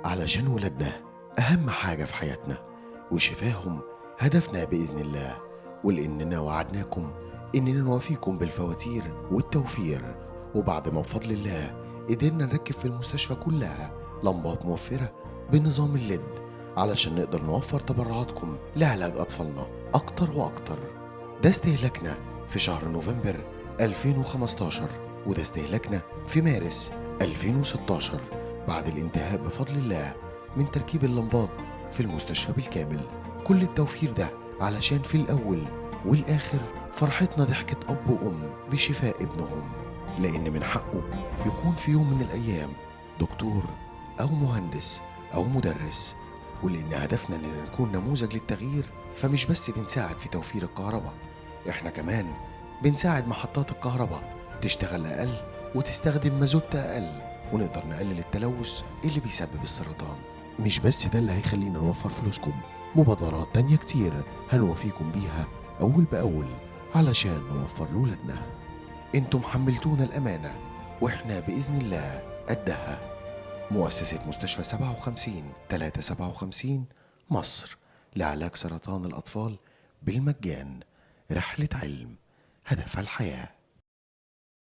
علشان ولادنا أهم حاجة في حياتنا، وشفاهم هدفنا بإذن الله، ولأننا وعدناكم إننا نوافيكم بالفواتير والتوفير. وبعد ما بفضل الله قدرنا نركب في المستشفى كلها لمبات موفرة بنظام الليد علشان نقدر نوفر تبرعاتكم لعلاج أطفالنا أكتر وأكتر. ده استهلاكنا في شهر نوفمبر 2015، وده استهلاكنا في مارس 2016 بعد الانتهاء بفضل الله من تركيب اللمبات في المستشفى بالكامل. كل التوفير ده علشان في الأول والآخر فرحتنا ضحكة أب وأم بشفاء ابنهم، لأن من حقه يكون في يوم من الأيام دكتور أو مهندس أو مدرس. ولأن هدفنا إننا نكون نموذج للتغيير، فمش بس بنساعد في توفير الكهرباء، إحنا كمان بنساعد محطات الكهرباء تشتغل أقل وتستخدم مازوت أقل، ونقدر نقلل التلوث اللي بيسبب السرطان. مش بس ده اللي هيخلينا نوفر فلوسكم، مبادرات تانية كتير هنوفيكم بيها أول بأول علشان نوفر لولادنا. انتم حملتونا الأمانة وإحنا بإذن الله قدها. مؤسسة مستشفى 57 مصر لعلاج سرطان الأطفال بالمجان. رحلة علم هدفها الحياة.